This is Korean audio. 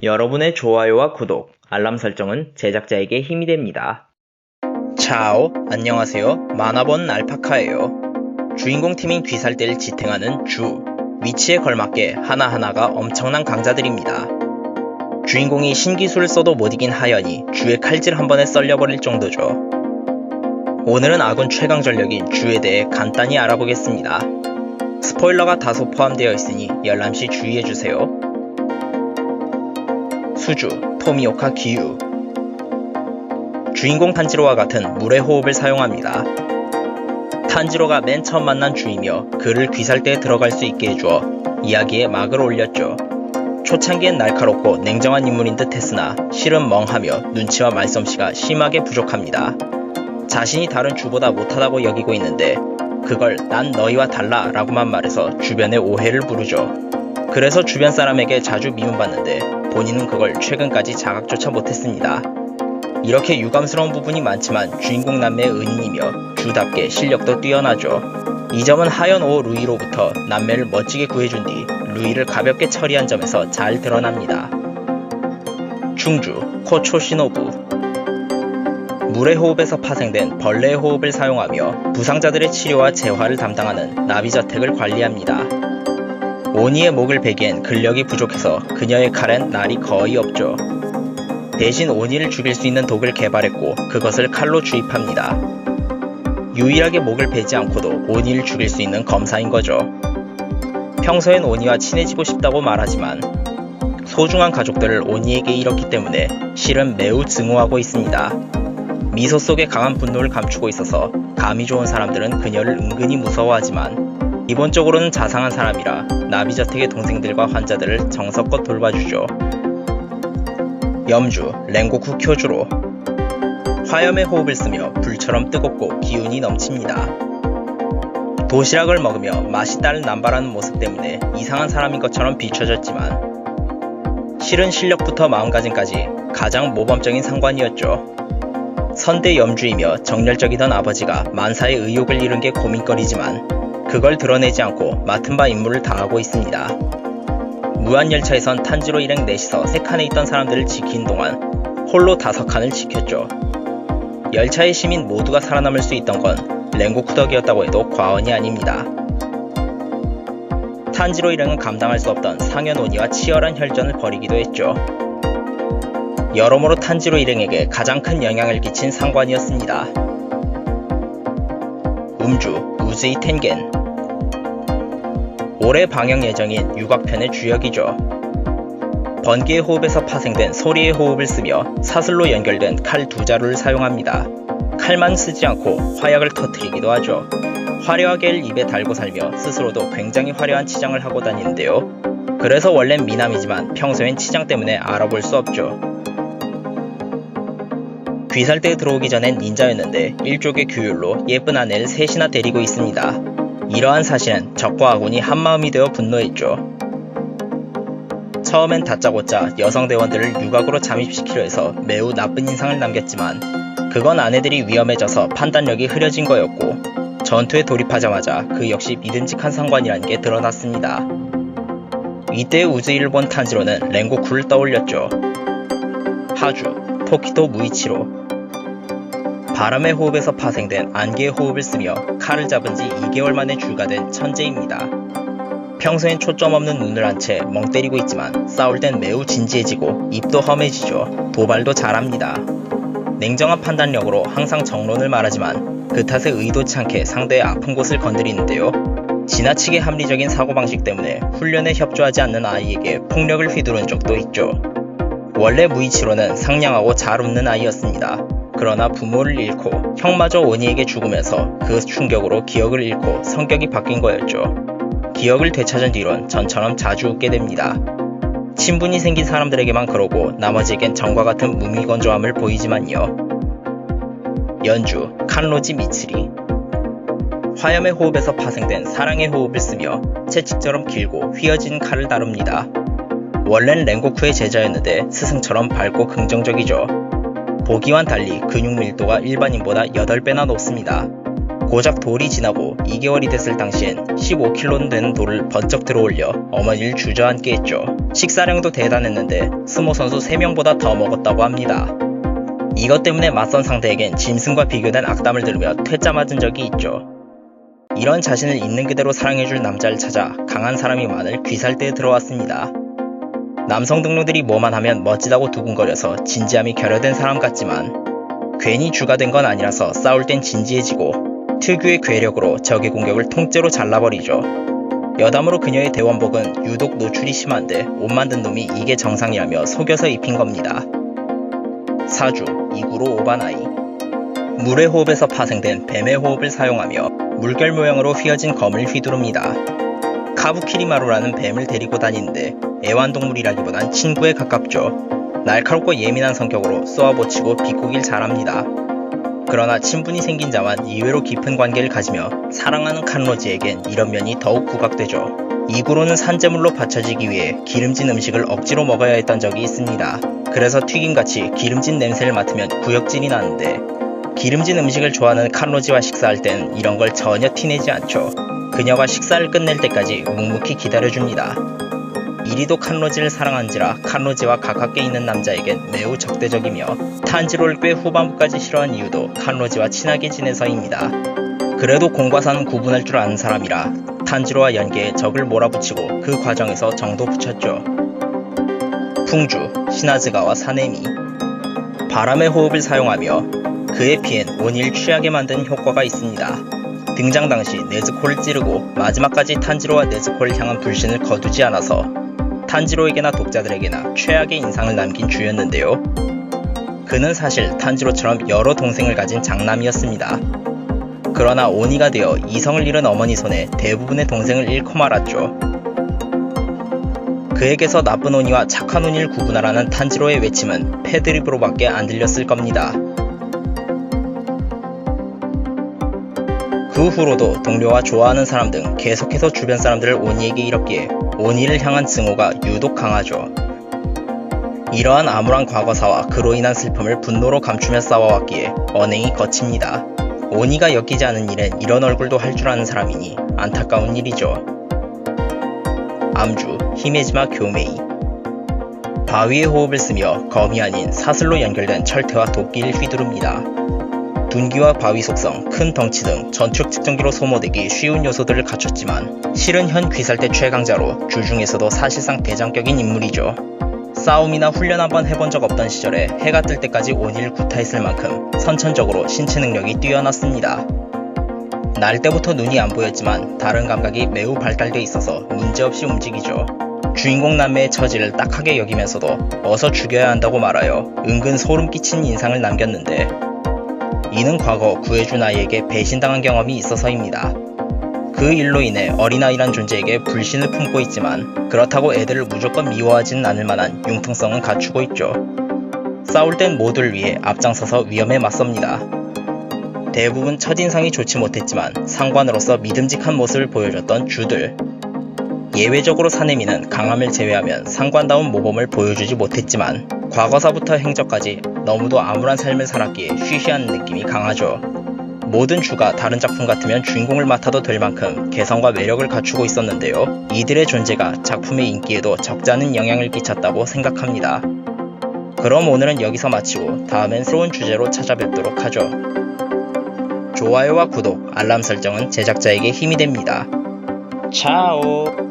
여러분의 좋아요와 구독, 알람 설정은 제작자에게 힘이 됩니다. 차오, 안녕하세요. 만화본 알파카예요. 주인공 팀인 귀살대를 지탱하는 주, 위치에 걸맞게 하나하나가 엄청난 강자들입니다. 주인공이 신기술을 써도 못 이긴 하연이 주의 칼질 한 번에 썰려버릴 정도죠. 오늘은 아군 최강 전력인 주에 대해 간단히 알아보겠습니다. 스포일러가 다소 포함되어 있으니 열람시 주의해주세요. 수주, 토미오카 기유. 주인공 탄지로와 같은 물의 호흡을 사용합니다. 탄지로가 맨 처음 만난 주이며 그를 귀살대에 들어갈 수 있게 해주어 이야기에 막을 올렸죠. 초창기엔 날카롭고 냉정한 인물인 듯 했으나 실은 멍하며 눈치와 말솜씨가 심하게 부족합니다. 자신이 다른 주보다 못하다고 여기고 있는데 그걸 난 너희와 달라 라고만 말해서 주변의 오해를 부르죠. 그래서 주변 사람에게 자주 미움받는데 본인은 그걸 최근까지 자각조차 못했습니다. 이렇게 유감스러운 부분이 많지만 주인공 남매의 은인이며 주답게 실력도 뛰어나죠. 이 점은 하연 5 루이로부터 남매를 멋지게 구해준 뒤 루이를 가볍게 처리한 점에서 잘 드러납니다. 충주, 코초 시노부. 물의 호흡에서 파생된 벌레의 호흡을 사용하며 부상자들의 치료와 재활을 담당하는 나비저택을 관리합니다. 오니의 목을 베기엔 근력이 부족해서 그녀의 칼엔 날이 거의 없죠. 대신 오니를 죽일 수 있는 독을 개발했고 그것을 칼로 주입합니다. 유일하게 목을 베지 않고도 오니를 죽일 수 있는 검사인 거죠. 평소엔 오니와 친해지고 싶다고 말하지만 소중한 가족들을 오니에게 잃었기 때문에 실은 매우 증오하고 있습니다. 미소 속에 강한 분노를 감추고 있어서 감이 좋은 사람들은 그녀를 은근히 무서워하지만 기본적으로는 자상한 사람이라 나비저택의 동생들과 환자들을 정성껏 돌봐주죠. 염주, 랭고쿠 쿄주로. 화염의 호흡을 쓰며 불처럼 뜨겁고 기운이 넘칩니다. 도시락을 먹으며 맛있다를 남발하는 모습 때문에 이상한 사람인 것처럼 비춰졌지만 실은 실력부터 마음가짐까지 가장 모범적인 상관이었죠. 선대 염주이며 정열적이던 아버지가 만사의 의욕을 잃은 게 고민거리지만 그걸 드러내지 않고 맡은 바 임무를 다하고 있습니다. 무한열차에선 탄지로 일행 넷이서 3칸에 있던 사람들을 지킨 동안 홀로 5칸을 지켰죠. 열차의 시민 모두가 살아남을 수 있던 건 랭고쿠 덕이었다고 해도 과언이 아닙니다. 탄지로 일행은 감당할 수 없던 상현오니와 치열한 혈전을 벌이기도 했죠. 여러모로 탄지로 일행에게 가장 큰 영향을 끼친 상관이었습니다. 음주, 우즈이 텐겐. 올해 방영 예정인 육악편의 주역이죠. 번개의 호흡에서 파생된 소리의 호흡을 쓰며 사슬로 연결된 칼 2자루를 사용합니다. 칼만 쓰지 않고 화약을 터뜨리기도 하죠. 화려하게 입에 달고 살며 스스로도 굉장히 화려한 치장을 하고 다니는데요. 그래서 원래는 미남이지만 평소엔 치장 때문에 알아볼 수 없죠. 귀살대에 들어오기 전엔 닌자였는데 일족의 규율로 예쁜 아내를 셋이나 데리고 있습니다. 이러한 사실은 적과 아군이 한마음이 되어 분노했죠. 처음엔 다짜고짜 여성 대원들을 유곽으로 잠입시키려 해서 매우 나쁜 인상을 남겼지만 그건 아내들이 위험해져서 판단력이 흐려진 거였고 전투에 돌입하자마자 그 역시 믿음직한 상관이라는 게 드러났습니다. 이때 우즈이를 본 탄지로는 랭고쿠를 떠올렸죠. 하주, 토키토 무이치로. 바람의 호흡에서 파생된 안개의 호흡을 쓰며 칼을 잡은 지 2개월 만에 주가 된 천재입니다. 평소엔 초점 없는 눈을 한 채 멍 때리고 있지만 싸울 땐 매우 진지해지고 입도 험해지죠. 도발도 잘합니다. 냉정한 판단력으로 항상 정론을 말하지만 그 탓에 의도치 않게 상대의 아픈 곳을 건드리는데요. 지나치게 합리적인 사고방식 때문에 훈련에 협조하지 않는 아이에게 폭력을 휘두른 적도 있죠. 원래 무이치로는 상냥하고 잘 웃는 아이였습니다. 그러나 부모를 잃고 형마저 오니에게 죽으면서 그 충격으로 기억을 잃고 성격이 바뀐 거였죠. 기억을 되찾은 뒤론 전처럼 자주 웃게 됩니다. 친분이 생긴 사람들에게만 그러고 나머지에겐 정과 같은 무미건조함을 보이지만요. 연주, 칸로지 미츠리. 화염의 호흡에서 파생된 사랑의 호흡을 쓰며 채찍처럼 길고 휘어진 칼을 다룹니다. 원래는 랭고쿠의 제자였는데 스승처럼 밝고 긍정적이죠. 보기와는 달리 근육 밀도가 일반인보다 8배나 높습니다. 고작 돌이 지나고 2개월이 됐을 당시엔 15kg는 되는 돌을 번쩍 들어올려 어머니를 주저앉게 했죠. 식사량도 대단했는데 스모 선수 3명보다 더 먹었다고 합니다. 이것 때문에 맞선 상대에겐 짐승과 비교된 악담을 들으며 퇴짜 맞은 적이 있죠. 이런 자신을 있는 그대로 사랑해줄 남자를 찾아 강한 사람이 많을 귀살대에 들어왔습니다. 남성 등록들이 뭐만 하면 멋지다고 두근거려서 진지함이 결여된 사람 같지만 괜히 주가 된 건 아니라서 싸울 땐 진지해지고 특유의 괴력으로 적의 공격을 통째로 잘라버리죠. 여담으로 그녀의 대원복은 유독 노출이 심한데 옷 만든 놈이 이게 정상이라며 속여서 입힌 겁니다. 사주, 이구로 오바나이. 물의 호흡에서 파생된 뱀의 호흡을 사용하며 물결 모양으로 휘어진 검을 휘두릅니다. 카부키리마루라는 뱀을 데리고 다니는데 애완동물이라기보단 친구에 가깝죠. 날카롭고 예민한 성격으로 쏘아붙이고 비꼬길 잘합니다. 그러나 친분이 생긴 자만 의외로 깊은 관계를 가지며 사랑하는 칸로지에겐 이런 면이 더욱 부각되죠. 이구로는 산재물로 받쳐지기 위해 기름진 음식을 억지로 먹어야 했던 적이 있습니다. 그래서 튀김같이 기름진 냄새를 맡으면 구역질이 나는데 기름진 음식을 좋아하는 칸로지와 식사할 땐 이런 걸 전혀 티내지 않죠. 그녀가 식사를 끝낼 때까지 묵묵히 기다려줍니다. 이리도 칸로지를 사랑한지라 칸로지와 가깝게 있는 남자에겐 매우 적대적이며 탄지로를 꽤 후반부까지 싫어한 이유도 칸로지와 친하게 지내서입니다. 그래도 공과 사는 구분할 줄 아는 사람이라 탄지로와 연계에 적을 몰아붙이고 그 과정에서 정도 붙였죠. 풍주, 시나즈가와 사네미. 바람의 호흡을 사용하며 그의 피엔 온이를 취하게 만드는 효과가 있습니다. 등장 당시 네즈코를 찌르고 마지막까지 탄지로와 네즈코를 향한 불신을 거두지 않아서 탄지로에게나 독자들에게나 최악의 인상을 남긴 주였는데요. 그는 사실 탄지로처럼 여러 동생을 가진 장남이었습니다. 그러나 오니가 되어 이성을 잃은 어머니 손에 대부분의 동생을 잃고 말았죠. 그에게서 나쁜 오니와 착한 오니를 구분하라는 탄지로의 외침은 패드립으로밖에 안 들렸을 겁니다. 그 후로도 동료와 좋아하는 사람 등 계속해서 주변 사람들을 오니에게 잃었기에 오니를 향한 증오가 유독 강하죠. 이러한 암울한 과거사와 그로 인한 슬픔을 분노로 감추며 싸워왔기에 언행이 거칩니다. 오니가 엮이지 않은 일엔 이런 얼굴도 할 줄 아는 사람이니 안타까운 일이죠. 암주, 히메지마 교메이. 바위의 호흡을 쓰며 검이 아닌 사슬로 연결된 철퇴와 도끼를 휘두릅니다. 둔기와 바위 속성, 큰 덩치 등 전투력 측정기로 소모되기 쉬운 요소들을 갖췄지만 실은 현 귀살대 최강자로 주중에서도 사실상 대장격인 인물이죠. 싸움이나 훈련 한번 해본 적 없던 시절에 해가 뜰 때까지 오니를 구타했을 만큼 선천적으로 신체 능력이 뛰어났습니다. 날 때부터 눈이 안 보였지만 다른 감각이 매우 발달돼 있어서 문제없이 움직이죠. 주인공 남매의 처지를 딱하게 여기면서도 어서 죽여야 한다고 말하여 은근 소름 끼친 인상을 남겼는데 이는 과거 구해준 아이에게 배신당한 경험이 있어서입니다. 그 일로 인해 어린아이란 존재에게 불신을 품고 있지만 그렇다고 애들을 무조건 미워하지는 않을 만한 융통성은 갖추고 있죠. 싸울 땐 모두를 위해 앞장서서 위험에 맞섭니다. 대부분 첫인상이 좋지 못했지만 상관으로서 믿음직한 모습을 보여줬던 주들. 예외적으로 사내미는 강함을 제외하면 상관다운 모범을 보여주지 못했지만 과거사부터 행적까지 너무도 암울한 삶을 살았기에 쉬쉬한 느낌이 강하죠. 모든 주가 다른 작품 같으면 주인공을 맡아도 될 만큼 개성과 매력을 갖추고 있었는데요. 이들의 존재가 작품의 인기에도 적지 않은 영향을 끼쳤다고 생각합니다. 그럼 오늘은 여기서 마치고 다음엔 새로운 주제로 찾아뵙도록 하죠. 좋아요와 구독, 알람 설정은 제작자에게 힘이 됩니다. 차오!